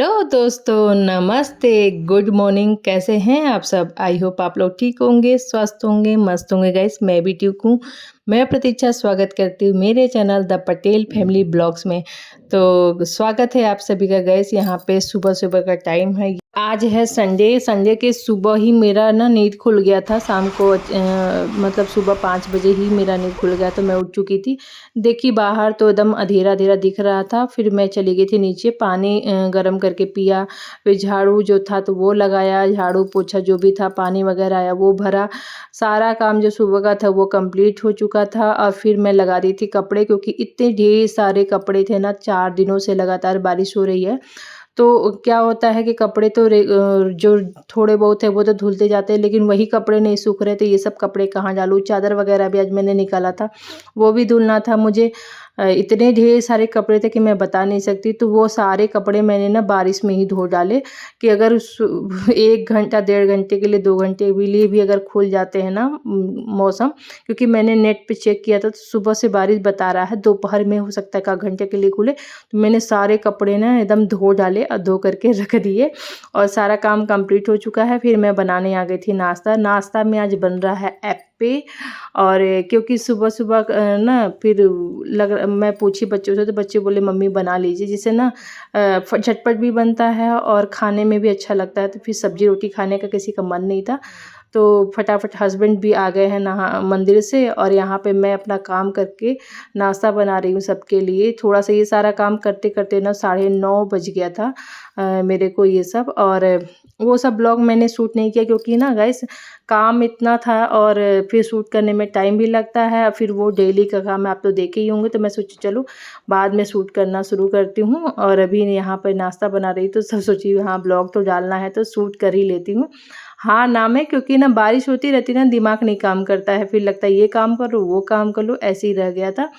Hello दोस्तों, नमस्ते, good morning. कैसे हैं आप सब? आई होप आप लोग ठीक होंगे, स्वस्थ होंगे, मस्त होंगे। गाइस मैं भी ठीक हूँ। मैं प्रतीक्षा स्वागत करती हूँ मेरे channel the Patel family blogs में। तो स्वागत है आप सभी का। गाइस यहाँ पे सुबह सुबह का टाइम है। आज है संडे। संडे के सुबह ही मेरा ना नींद खुल गया था। शाम को मतलब सुबह 5 बजे ही मेरा नींद खुल गया तो मैं उठ चुकी थी। देखी बाहर तो एकदम अंधेरा अंधेरा दिख रहा था। फिर मैं चली गई थी नीचे, पानी गर्म करके पिया। फिर झाड़ू जो था तो वो लगाया, झाड़ू पोछा जो भी था, पानी वगैरह आया वो भरा। सारा काम जो सुबह का था वो कंप्लीट हो चुका था। और फिर मैं लगा दी थी कपड़े, क्योंकि इतने ढेर सारे कपड़े थे ना। 4 दिनों से लगातार बारिश हो रही है। तो क्या होता है कि कपड़े तो जो थोड़े बहुत है वो तो धुलते जाते हैं, लेकिन वही कपड़े नहीं सूख रहे। तो ये सब कपड़े कहाँ डालूँ? चादर वगैरह भी आज मैंने निकाला था, वो भी धुलना था मुझे। इतने ढेर सारे कपड़े थे कि मैं बता नहीं सकती। तो वो सारे कपड़े मैंने ना बारिश में ही धो डाले कि अगर 1 घंटा 1.5 घंटे के लिए, 2 घंटे के लिए भी अगर खुल जाते हैं ना मौसम, क्योंकि मैंने नेट पे चेक किया था तो सुबह से बारिश बता रहा है, दोपहर में हो सकता है का घंटे के लिए खुले। तो मैंने सारे कपड़े ना एकदम धो डाले और धो करके रख दिए और सारा काम कंप्लीट हो चुका है। फिर मैं बनाने आ गई थी नाश्ता। नाश्ता में आज बन रहा है ऐप्पे। और क्योंकि सुबह सुबह ना फिर मैं पूछी बच्चों से तो बच्चे बोले मम्मी बना लीजिए, जिससे ना झटपट भी बनता है और खाने में भी अच्छा लगता है। तो फिर सब्जी रोटी खाने का किसी का मन नहीं था, तो फटाफट हस्बैंड भी आ गए हैं नहा मंदिर से, और यहाँ पे मैं अपना काम करके नाश्ता बना रही हूँ सबके लिए। थोड़ा सा ये सारा काम करते करते ना 9:30 बज गया था मेरे को ये सब। और वो सब ब्लॉग मैंने शूट नहीं किया, क्योंकि ना गाइस काम इतना था और फिर शूट करने में टाइम भी लगता है। फिर वो डेली का काम है, आप तो देखे ही होंगे। तो मैं सोची चलो बाद में शूट करना शुरू करती हूँ। और अभी यहाँ पर नाश्ता बना रही तो सब सोची हाँ ब्लॉग तो डालना है तो शूट कर ही लेती हूँ। हाँ नाम है, क्योंकि ना बारिश होती रहती ना, दिमाग नहीं काम करता है। फिर लगता है ये काम कर लो वो काम कर लो, ऐसे ही रह गया था।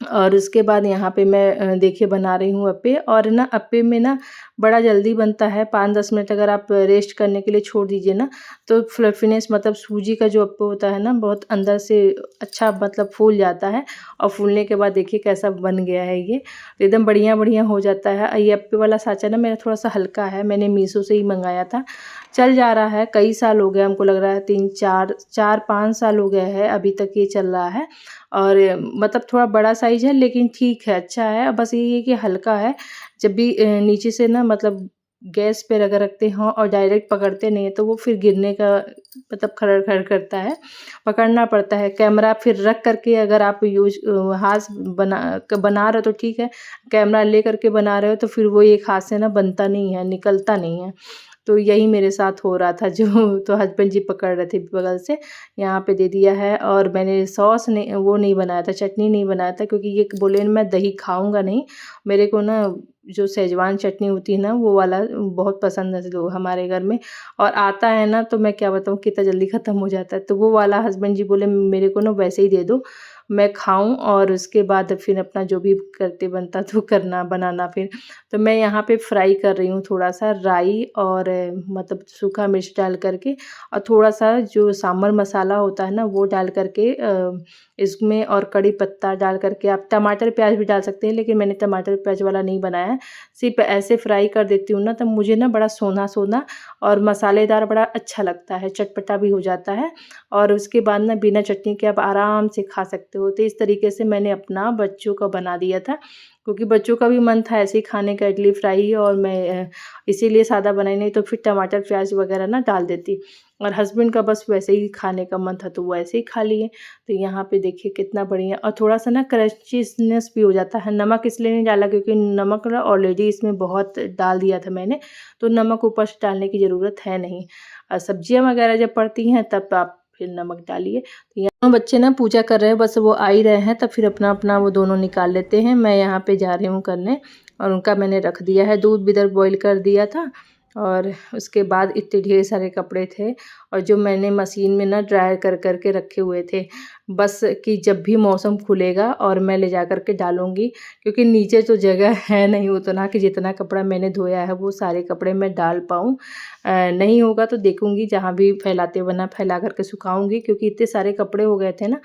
और उसके बाद यहाँ पे मैं देखिए बना रही हूँ अप्पे। और ना अप्पे में ना बड़ा जल्दी बनता है। 5-10 मिनट अगर आप रेस्ट करने के लिए छोड़ दीजिए ना, तो फ्लफीनेस मतलब सूजी का जो अप्पे होता है ना, बहुत अंदर से अच्छा मतलब फूल जाता है। और फूलने के बाद देखिए कैसा बन गया है ये, एकदम बढ़िया बढ़िया हो जाता है। ये अप्पे वाला साँचा ना मेरा थोड़ा सा हल्का है, मैंने मीशो से ही मंगाया था। चल जा रहा है, कई साल हो गए, हमको लग रहा है 3-4-5 साल हो गए हैं अभी तक ये चल रहा है। और मतलब थोड़ा बड़ा साइज़ है, लेकिन ठीक है, अच्छा है। बस ये है कि हल्का है। जब भी नीचे से ना मतलब गैस पे अगर रखते हों और डायरेक्ट पकड़ते नहीं हैं तो वो फिर गिरने का मतलब खरड़-खरड़ करता है, पकड़ना पड़ता है। कैमरा फिर रख कर के अगर आप हाथ से बना रहे हो तो ठीक है, कैमरा ले कर के बना रहे हो तो फिर वो एक हाथ से ना बनता नहीं है, निकलता नहीं है। तो यही मेरे साथ हो रहा था जो तो हस्बैंड जी पकड़ रहे थे बगल से। यहाँ पे दे दिया है। और मैंने सॉस नहीं, वो नहीं बनाया था, चटनी नहीं बनाया था, क्योंकि ये बोले मैं दही खाऊंगा नहीं। मेरे को ना जो शेजवान चटनी होती है ना वो वाला बहुत पसंद है लोग हमारे घर में। और आता है ना तो मैं क्या बताऊँ कितना जल्दी ख़त्म हो जाता है। तो वो वाला हस्बैंड जी बोले मेरे को ना वैसे ही दे दो, मैं खाऊं और उसके बाद फिर अपना जो भी करते बनता तो करना बनाना फिर। तो मैं यहाँ पे फ्राई कर रही हूँ थोड़ा सा राई और मतलब सूखा मिर्च डाल करके, और थोड़ा सा जो सांभर मसाला होता है ना वो डाल करके इसमें, और कड़ी पत्ता डाल करके। आप टमाटर प्याज भी डाल सकते हैं, लेकिन मैंने टमाटर प्याज वाला नहीं बनाया है। सिर्फ ऐसे फ्राई कर देती हूँ ना, तब मुझे ना बड़ा सोना सोना और मसालेदार बड़ा अच्छा लगता है, चटपटा भी हो जाता है। और उसके बाद ना बिना चटनी के आप आराम से खा सकते हो। तो इस तरीके से मैंने अपना बच्चों का बना दिया था, क्योंकि बच्चों का भी मन था ऐसे ही खाने का, इडली फ्राई। और मैं इसीलिए सादा बनाई, नहीं तो फिर टमाटर प्याज वगैरह ना डाल देती। और हस्बैंड का बस वैसे ही खाने का मन था तो वो ऐसे ही खा लिए। तो यहाँ पे देखिए कितना बढ़िया, और थोड़ा सा ना क्रंचीनेस भी हो जाता है। नमक इसलिए नहीं डाला क्योंकि नमक ना ऑलरेडी इसमें बहुत डाल दिया था मैंने, तो नमक ऊपर से डालने की ज़रूरत है नहीं। सब्जियाँ वगैरह जब पड़ती हैं तब आप फिर नमक डालिए। तो यहाँ बच्चे ना पूजा कर रहे हैं, बस वो आ ही रहे हैं तब फिर अपना अपना वो दोनों निकाल लेते हैं। मैं यहाँ पे जा रही हूँ करने, और उनका मैंने रख दिया है। दूध भी इधर बॉईल कर दिया था, और उसके बाद इतने ढेर सारे कपड़े थे और जो मैंने मशीन में ना ड्रायर कर के रखे हुए थे, बस कि जब भी मौसम खुलेगा और मैं ले जा कर के डालूँगी, क्योंकि नीचे तो जगह है नहीं उतना कि जितना कपड़ा मैंने धोया है वो सारे कपड़े मैं डाल पाऊँ। नहीं होगा तो देखूँगी जहाँ भी फैलाते बना फैला कर के सुखाऊँगी, क्योंकि इतने सारे कपड़े हो गए थे ना।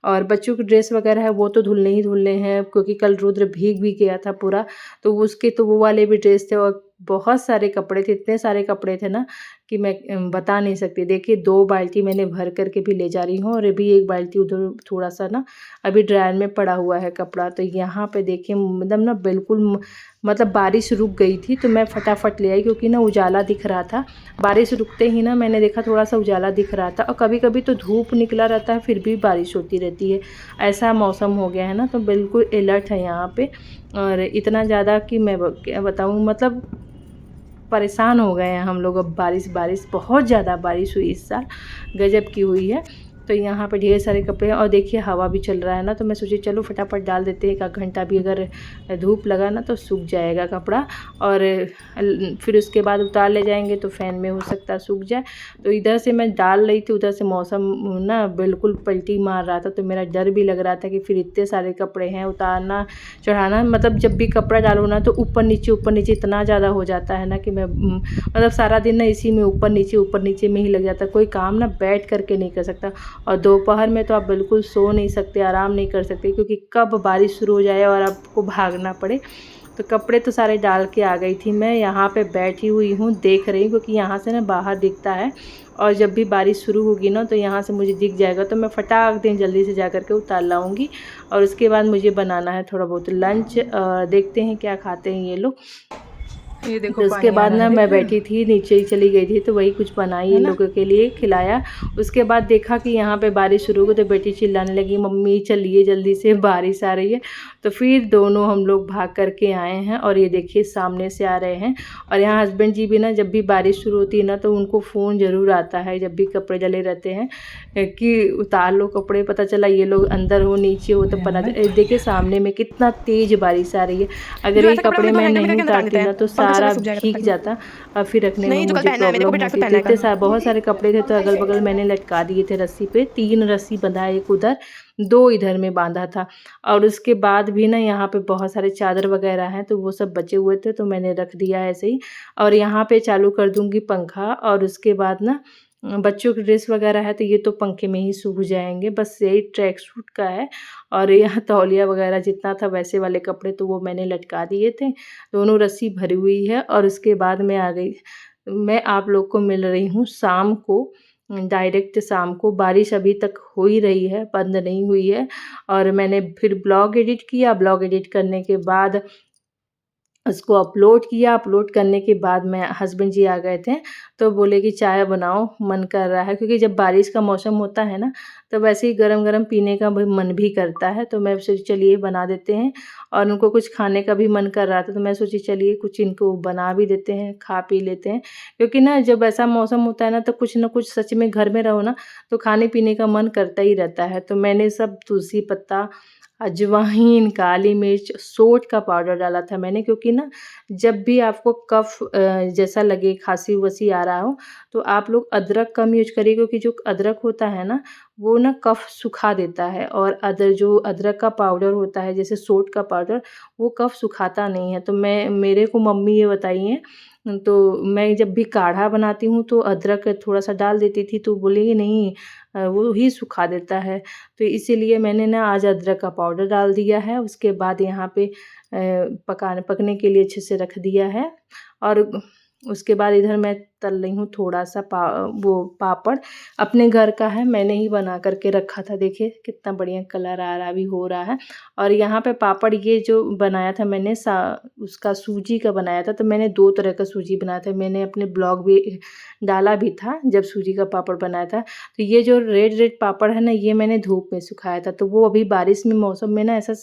और बच्चों की ड्रेस वगैरह है वो तो धुलने ही धुलने हैं, क्योंकि कल रुद्र भीग भी गया था पूरा, तो उसके तो वो वाले भी ड्रेस थे और बहुत सारे कपड़े थे, इतने सारे कपड़े थे ना कि मैं बता नहीं सकती। देखिए 2 बाल्टी मैंने भर कर के भी ले जा रही हूँ और अभी 1 बाल्टी उधर थोड़ा-सा ना अभी ड्रायर में पड़ा हुआ है कपड़ा। तो यहाँ पे देखिए मतलब ना बिल्कुल मतलब बारिश रुक गई थी तो मैं फटाफट ले आई, क्योंकि ना उजाला दिख रहा था। बारिश रुकते ही ना मैंने देखा थोड़ा-सा उजाला दिख रहा था, और कभी-कभी तो धूप निकला रहता है फिर भी बारिश होती रहती है। ऐसा मौसम हो गया है ना, तो बिल्कुल अलर्ट है यहाँ पे। और इतना ज़्यादा कि मैं क्या बताऊँ, मतलब परेशान हो गए हैं हम लोग। अब बारिश बहुत ज़्यादा बारिश हुई इस साल, गज़ब की हुई है। तो यहाँ पे ढेर सारे कपड़े हैं और देखिए हवा भी चल रहा है ना, तो मैं सोची चलो फटाफट डाल देते हैं, 1 आध घंटा भी अगर धूप लगा ना तो सूख जाएगा कपड़ा। और फिर उसके बाद उतार ले जाएंगे तो फ़ैन में हो सकता है सूख जाए। तो इधर से मैं डाल रही थी, उधर से मौसम ना बिल्कुल पलटी मार रहा था, तो मेरा डर भी लग रहा था कि फिर इतने सारे कपड़े हैं उतारना चढ़ाना। मतलब जब भी कपड़ा डालो ना तो ऊपर नीचे इतना ज़्यादा हो जाता है ना कि मैं मतलब सारा दिन ना इसी में ऊपर नीचे में ही लग जाता है, कोई काम ना बैठ करके नहीं कर सकता। और दोपहर में तो आप बिल्कुल सो नहीं सकते, आराम नहीं कर सकते, क्योंकि कब बारिश शुरू हो जाए और आपको भागना पड़े। तो कपड़े तो सारे डाल के आ गई थी, मैं यहाँ पे बैठी हुई हूँ देख रही हूँ, क्योंकि यहाँ से ना बाहर दिखता है और जब भी बारिश शुरू होगी ना तो यहाँ से मुझे दिख जाएगा, तो मैं फटाक दिन जल्दी से जा कर के उतार लाऊँगी। और उसके बाद मुझे बनाना है थोड़ा बहुत लंच, देखते हैं क्या खाते हैं ये लोग। ये देखो तो उसके पानी आ बाद रहा ना है, मैं देख रहे हो? बैठी थी नीचे ही चली गई थी, तो वही कुछ बनाई है इन ना? लोगों के लिए खिलाया। उसके बाद देखा कि यहाँ पे बारिश शुरू हो गई, तो बेटी चिल्लाने लगी मम्मी चलिए जल्दी से बारिश आ रही है। तो फिर दोनों हम लोग भाग करके आए हैं और ये देखिए सामने से आ रहे हैं। और यहाँ हस्बैंड जी भी ना जब भी बारिश शुरू होती है ना तो उनको फ़ोन ज़रूर आता है, जब भी कपड़े डले रहते हैं कि उतार लो कपड़े। पता चला ये लोग अंदर हो नीचे हो तो यहाँ में देखिए सामने में कितना तेज़ बारिश आ रही है। अगर जो ये ऐसा कपड़ा कपड़े होने तो मैं हैंगर में नहीं करके अंदर टांग देते उतारती हैं, ना तो पंखा चल रहा सारा सूख जाएगा तब भीग तक। जाता और फिर रखने में नहीं, जो कल मुझे पहनना है मेरे को प्रॉब्लम भी जैकेट होती। तो पहनना है इतने कल। सारे बहुत सारे कपड़े थे, तो अगल बगल मैंने लटका दिए थे रस्सी पे। 3 रस्सी बंधा, 1 उधर 2 इधर में बांधा था। और उसके बाद भी ना यहाँ पे बहुत सारे चादर वगैरह हैं, तो वो सब बचे हुए थे तो मैंने रख दिया ऐसे ही। और यहाँ पे चालू कर दूँगी पंखा, और उसके बाद ना बच्चों की ड्रेस वगैरह है तो ये तो पंखे में ही सूख जाएँगे, बस यही ट्रैक सूट का है। और यहाँ तौलिया वगैरह जितना था वैसे वाले कपड़े तो वो मैंने लटका दिए थे। दोनों रस्सी भरी हुई है और उसके बाद मैं आ गई। मैं आप लोग को मिल रही हूँ शाम को, डायरेक्ट शाम को। बारिश अभी तक हो ही रही है, बंद नहीं हुई है। और मैंने फिर ब्लॉग एडिट किया, ब्लॉग एडिट करने के बाद उसको अपलोड किया, अपलोड करने के बाद मैं हस्बैंड जी आ गए थे, तो बोले कि चाय बनाओ, मन कर रहा है। क्योंकि जब बारिश का मौसम होता है ना, तो वैसे ही गरम-गरम पीने का भी मन भी करता है, तो मैं सोची चलिए बना देते हैं। और उनको कुछ खाने का भी मन कर रहा था, तो मैं सोची चलिए कुछ इनको बना भी देते हैं, खा पी लेते हैं। क्योंकि ना जब ऐसा मौसम होता है ना, तो कुछ न कुछ सच में घर में रहो ना, तो खाने-पीने का मन करता ही रहता है। तो मैंने सब तुलसी पत्ता, अजवाइन, काली मिर्च, सोंठ का पाउडर डाला था मैंने, क्योंकि ना जब भी आपको कफ़ जैसा लगे, खाँसी-वासी आ रहा हो, तो आप लोग अदरक कम यूज़ करिए, क्योंकि जो अदरक होता है ना, वो ना कफ़ सुखा देता है। और जो अदरक का पाउडर होता है, जैसे सोंठ का पाउडर, वो कफ़ सुखाता नहीं है। तो मेरे को मम्मी ये बताई हैं, तो मैं जब भी काढ़ा बनाती हूँ, तो अदरक थोड़ा-सा डाल देती थी, तो बोली कि नहीं वो ही सुखा देता है। तो इसीलिए मैंने ना आज अदरक का पाउडर डाल दिया है। उसके बाद यहाँ पे पकने के लिए अच्छे से रख दिया है। और उसके बाद इधर मैं तल रही हूँ थोड़ा-सा वो पापड़, अपने घर का है, मैंने ही बना कर के रखा था। देखिए कितना बढ़िया कलर आ रहा, अभी हो रहा है। और यहाँ पे पापड़ ये जो बनाया था मैंने उसका सूजी का बनाया था, तो मैंने 2 तरह का सूजी बनाया था। मैंने अपने ब्लॉग भी डाला भी था जब सूजी का पापड़ बनाया था। तो ये जो रेड पापड़ है ना, ये मैंने धूप में सुखाया था। तो वो अभी बारिश में मौसम में ना ऐसा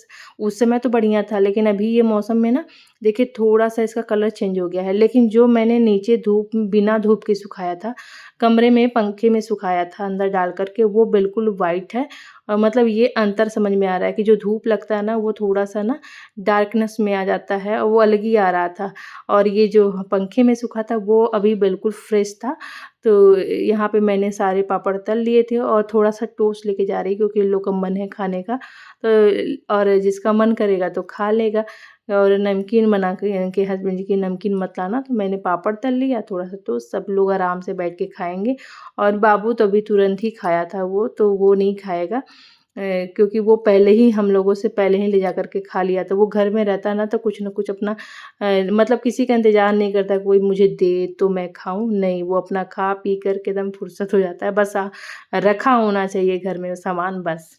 उस समय तो बढ़िया था, लेकिन अभी ये मौसम में ना देखिए थोड़ा-सा इसका कलर चेंज हो गया है। लेकिन जो मैंने नीचे बिना धूप के सुखाया था, कमरे में पंखे में सुखाया था अंदर डाल कर के, वो बिल्कुल वाइट है। मतलब ये अंतर समझ में आ रहा है कि जो धूप लगता है ना वो थोड़ा-सा ना डार्कनेस में आ जाता है और वो अलग ही आ रहा था। और ये जो पंखे में सूखा था वो अभी बिल्कुल फ्रेश था। तो यहाँ पे मैंने सारे पापड़ तल लिए थे और थोड़ा-सा टोस्ट लेके जा रही क्योंकि इन लोग का मन है खाने का। तो और जिसका मन करेगा तो खा लेगा। और नमकीन बना के इनके हस्बैंड जी की नमकीन मत लाना, तो मैंने पापड़ तल लिया, थोड़ा-सा टोस्ट, सब लोग आराम से बैठ के खाएँगे। और बाबू तो अभी तुरंत ही खाया था वो, तो वो नहीं खाएगा क्योंकि वो पहले ही हम लोगों से पहले ही ले जा कर के खा लिया था। वो घर में रहता है ना तो कुछ न कुछ अपना मतलब किसी का इंतज़ार नहीं करता कोई मुझे दे तो मैं खाऊँ, नहीं वो अपना खा पी कर के एकदम फुर्सत हो जाता है। बस रखा होना चाहिए घर में सामान बस।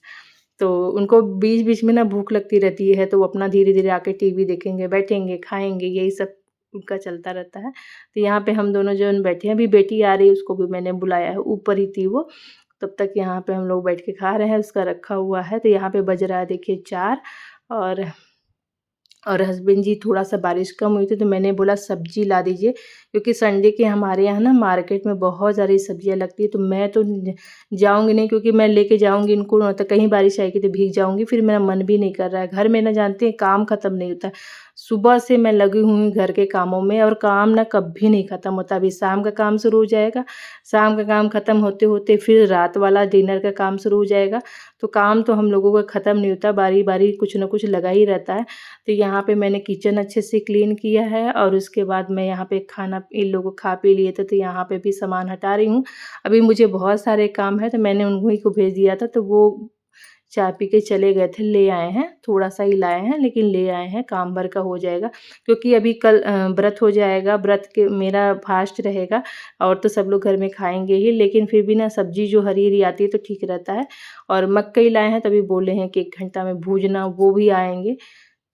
तो उनको बीच-बीच में ना भूख लगती रहती है तो वो अपना धीरे-धीरे आके टीवी देखेंगे, बैठेंगे, खाएँगे, यही सब उनका चलता रहता है। तो यहाँ पे हम दोनों जन बैठे हैं, अभी बेटी आ रही है उसको भी मैंने बुलाया है, ऊपर ही थी वो। तब तक यहाँ पे हम लोग बैठ के खा रहे हैं, उसका रखा हुआ है। तो यहाँ पे बज रहा है देखिए 4। और हस्बैंड जी थोड़ा-सा बारिश कम हुई थी तो मैंने बोला सब्ज़ी ला दीजिए क्योंकि संडे के हमारे यहाँ ना मार्केट में बहुत सारी सब्ज़ियाँ लगती है तो मैं तो जाऊँगी नहीं क्योंकि मैं लेके जाऊँगी इनको तो कहीं बारिश आएगी तो भीग जाऊँगी, फिर मेरा मन भी नहीं कर रहा है। घर में ना जानते हैं काम ख़त्म नहीं होता है। सुबह से मैं लगी हुई हूँ घर के कामों में और काम ना कभी नहीं ख़त्म होता। अभी शाम का काम शुरू हो जाएगा, शाम का काम ख़त्म होते-होते फिर रात वाला डिनर का काम शुरू हो जाएगा। तो काम तो हम लोगों का ख़त्म नहीं होता, बारी-बारी कुछ न कुछ लगा ही रहता है। तो यहाँ पे मैंने किचन अच्छे से क्लीन किया है और उसके बाद मैं यहाँ पे खाना इन लोगों को खा पी लिए थे तो यहाँ पे भी सामान हटा रही हूँ। अभी मुझे बहुत सारे काम है तो मैंने उन्हीं को भेज दिया था तो वो चाय पी के चले गए थे, ले आए हैं, थोड़ा-सा ही लाए हैं लेकिन ले आए हैं, काम भर का हो जाएगा। क्योंकि अभी कल व्रत हो जाएगा, व्रत के मेरा फास्ट रहेगा और तो सब लोग घर में खाएँगे ही लेकिन फिर भी ना सब्ज़ी जो हरी-हरी आती है तो ठीक रहता है। और मकई लाए हैं तभी बोले हैं कि 1 घंटा में भूजना, वो भी आएँगे।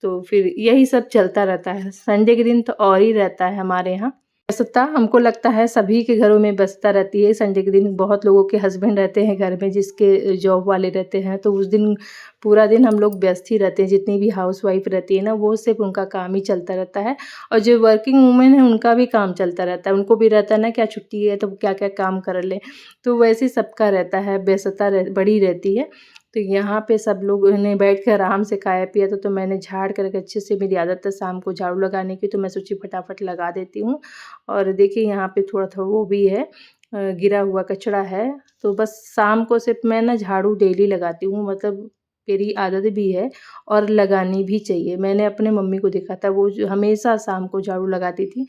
तो फिर यही सब चलता रहता है। संडे के दिन तो और ही रहता है हमारे यहाँ। व्यस्तता हमको लगता है सभी के घरों में व्यस्तता रहती है। संडे के दिन बहुत लोगों के हस्बैंड रहते हैं घर में जिसके जॉब वाले रहते हैं तो उस दिन पूरा दिन हम लोग व्यस्त ही रहते हैं। जितनी भी हाउसवाइफ़ रहती है ना वो सिर्फ़ उनका काम ही चलता रहता है और जो वर्किंग वूमेन है उनका भी काम चलता रहता है। उनको भी रहता है ना क्या छुट्टी है तो क्या-क्या काम कर लें। तो वैसे ही सबका रहता है, व्यस्तता बड़ी रहती है। तो यहाँ पे सब लोगों ने बैठ के आराम से खाया पिया तो मैंने झाड़ कर के अच्छे से, मेरी आदत है शाम को झाड़ू लगाने की तो मैं सोची फटाफट लगा देती हूँ। और देखिए यहाँ पे थोड़ा-थोड़ा वो भी है गिरा हुआ कचरा है, तो बस शाम को सिर्फ़ मैं ना झाड़ू डेली लगाती हूँ मतलब मेरी आदत भी है और लगानी भी चाहिए। मैंने अपने मम्मी को देखा था वो जो हमेशा शाम को झाड़ू लगाती थी,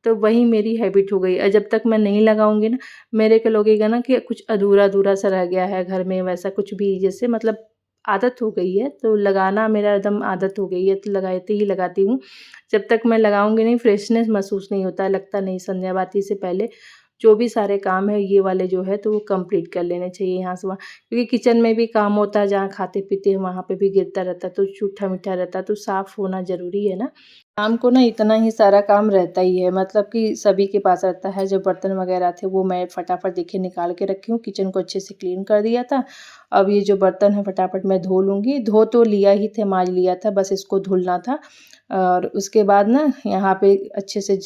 तो वही मेरी हैबिट हो गई और जब तक मैं नहीं लगाऊँगी ना मेरे को लगेगा ना कि कुछ अधूरा-अधूरा सा रह गया है घर में, वैसा कुछ भी जैसे मतलब आदत हो गई है, तो लगाना मेरा एकदम आदत हो गई है, तो लगाती ही लगाती हूँ। जब तक मैं लगाऊँगी नहीं फ्रेशनेस महसूस नहीं होता है, लगता नहीं संध्या बाती से पहले जो भी सारे काम है ये वाले जो है तो वो कंप्लीट कर लेने चाहिए यहाँ से वहाँ। क्योंकि किचन में भी काम होता है, जहाँ खाते-पीते हैं वहाँ पे भी गिरता रहता है, तो जूठा-मीठा रहता है, तो साफ़ होना ज़रूरी है ना। शाम को ना इतना ही सारा काम रहता ही है मतलब कि सभी के पास रहता है। जो बर्तन वगैरह थे वो मैं फटाफट देखिए निकाल के रखी हूँ, किचन को अच्छे से क्लीन कर दिया था। अब ये जो बर्तन है फटाफट मैं धो लूँगी, धो तो लिया ही था, माँज लिया था, बस इसको धुलना था। और उसके बाद ना यहाँ पे अच्छे से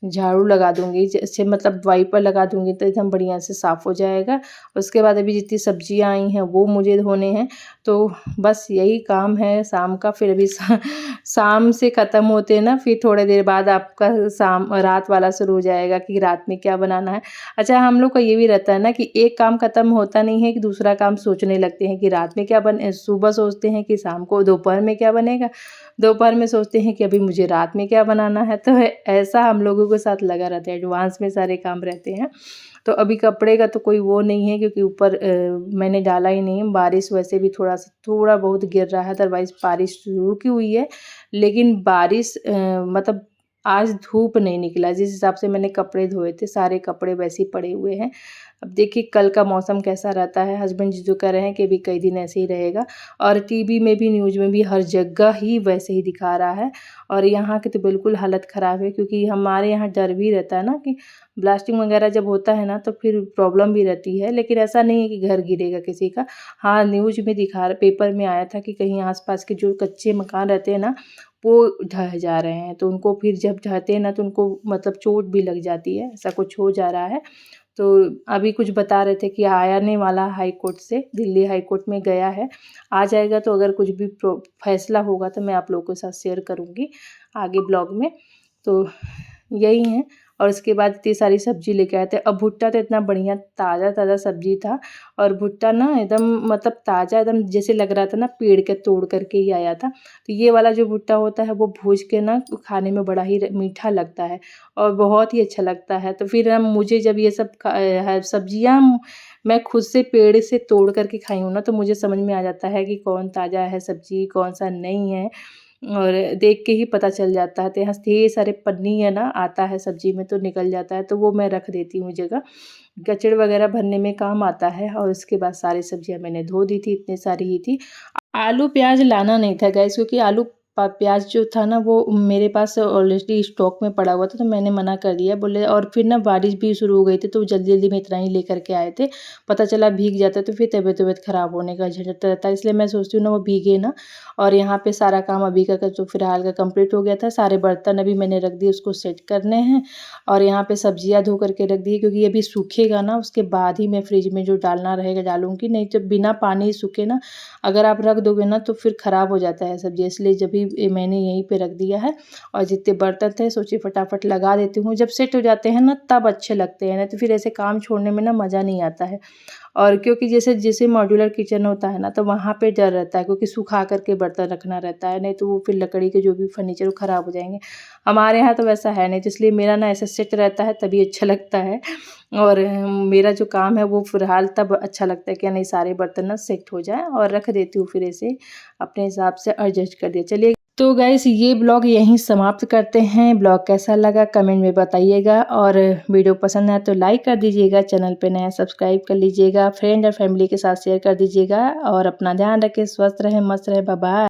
झाड़ू लगा दूँगी, जैसे मतलब वाइपर लगा दूँगी तो एकदम बढ़िया से साफ़ हो जाएगा। उसके बाद अभी जितनी सब्जियाँ आई हैं वो मुझे धोने हैं, तो बस यही काम है शाम का। फिर अभी शाम से ख़त्म होते ना फिर थोड़ी देर बाद आपका शाम रात वाला शुरू हो जाएगा कि रात में क्या बनाना है। अच्छा, हम लोग का ये भी रहता है ना कि एक काम ख़त्म होता नहीं है कि दूसरा काम सोचने लगते हैं कि रात में क्या सुबह सोचते हैं कि शाम को दोपहर में क्या बनेगा, दोपहर में सोचते हैं कि अभी मुझे रात में क्या बनाना है। तो ऐसा हम लोगों के साथ लगा रहता है, एडवांस में सारे काम रहते हैं। तो अभी कपड़े का तो कोई वो नहीं है क्योंकि ऊपर मैंने डाला ही नहीं है। बारिश वैसे भी थोड़ा बहुत गिर रहा है, अदरवाइज़ बारिश रुकी हुई है। लेकिन बारिश मतलब आज धूप नहीं निकला, जिस हिसाब से मैंने कपड़े धोए थे सारे कपड़े वैसे ही पड़े हुए हैं। अब देखिए कल का मौसम कैसा रहता है। हस्बैंड जी जो कह रहे हैं कि अभी कई दिन ऐसे ही रहेगा और टीवी में भी न्यूज़ में भी हर जगह ही वैसे ही दिखा रहा है। और यहाँ की तो बिल्कुल हालत ख़राब है क्योंकि हमारे यहाँ डर भी रहता है ना कि ब्लास्टिंग वगैरह जब होता है ना तो फिर प्रॉब्लम भी रहती है। लेकिन ऐसा नहीं है कि घर गिरेगा किसी का। हाँ, न्यूज़ में पेपर में आया था कि कहीं आस-पास के जो कच्चे मकान रहते हैं ना वो ढह जा रहे हैं, तो उनको फिर जब ढहते हैं ना तो उनको मतलब चोट भी लग जाती है, ऐसा कुछ हो जा रहा है। तो अभी कुछ बता रहे थे कि आने वाला हाई कोर्ट से, दिल्ली हाई कोर्ट में गया है, आ जाएगा। तो अगर कुछ भी फैसला होगा तो मैं आप लोगों के साथ शेयर करूँगी आगे ब्लॉग में। तो यही है। और उसके बाद इतनी सारी सब्जी लेके आए थे। अब भुट्टा तो इतना बढ़िया ताज़ा ताज़ा सब्जी था, और भुट्टा ना एकदम मतलब ताज़ा, एकदम जैसे लग रहा था ना पेड़ के तोड़ करके ही आया था। तो ये वाला जो भुट्टा होता है वो भूज के ना खाने में बड़ा ही मीठा लगता है और बहुत ही अच्छा लगता है। तो फिर मुझे जब ये सब सब्जियाँ मैं खुद से पेड़ से तोड़ करके खाई हूँ ना, तो मुझे समझ में आ जाता है कि कौन ताज़ा है सब्जी, कौन सा नहीं है, और देख के ही पता चल जाता है। तो यहाँ ढेर सारे पन्नी है ना आता है सब्जी में, तो निकल जाता है, तो वो मैं रख देती हूँ जगह। गचड़ वगैरह भरने में काम आता है। और उसके बाद सारी सब्जियाँ मैंने धो दी थी, इतनी सारी ही थी। आलू प्याज लाना नहीं था गैस, क्योंकि आलू प्याज जो था ना वो मेरे पास ऑलरेडी स्टॉक में पड़ा हुआ था, तो मैंने मना कर दिया। बोले, और फिर ना बारिश भी शुरू हो गई थी, तो जल्दी जल्दी में इतना ही लेकर के आए थे। पता चला भीग जाता तो फिर तबीयत ख़राब होने का झंझट रहता है, इसलिए मैं सोचती हूँ ना वो भीगे ना। और यहाँ पे सारा काम अभी का तो फिलहाल का कंप्लीट हो गया था। सारे बर्तन अभी मैंने रख दिए, उसको सेट करने हैं। और यहाँ पे सब्जियाँ धो करके रख दी, क्योंकि अभी सूखेगा ना, उसके बाद ही मैं फ्रिज में जो डालना रहेगा डालूंगी। नहीं तो बिना पानी सूखे ना अगर आप रख दोगे ना तो फिर ख़राब हो जाता है सब्ज़ी, इसलिए जब भी मैंने यहीं पे रख दिया है। और जितने बर्तन थे सोचे फटाफट लगा देती हूँ, जब सेट हो जाते हैं ना तब अच्छे लगते हैं, नहीं तो फिर ऐसे काम छोड़ने में ना मज़ा नहीं आता है। और क्योंकि जैसे जैसे मॉड्यूलर किचन होता है ना, तो वहाँ पे डर रहता है, क्योंकि सुखा करके बर्तन रखना रहता है, नहीं तो वो फिर लकड़ी के जो भी फर्नीचर वो ख़राब हो जाएंगे। हमारे यहाँ तो वैसा है नहीं, तो इसलिए मेरा ना ऐसा सेट रहता है तभी अच्छा लगता है। और मेरा जो काम है वो फ़िलहाल तब अच्छा लगता है कि नहीं सारे बर्तन ना सेट हो जाए, और रख देती हूँ फिर ऐसे अपने हिसाब से एडजस्ट कर दिया। चलिए तो गाइस ये ब्लॉग यहीं समाप्त करते हैं। ब्लॉग कैसा लगा कमेंट में बताइएगा, और वीडियो पसंद आए तो लाइक कर दीजिएगा, चैनल पे नया सब्सक्राइब कर लीजिएगा, फ्रेंड और फैमिली के साथ शेयर कर दीजिएगा। और अपना ध्यान रखें, स्वस्थ रहें, मस्त रहें, बाय बाय।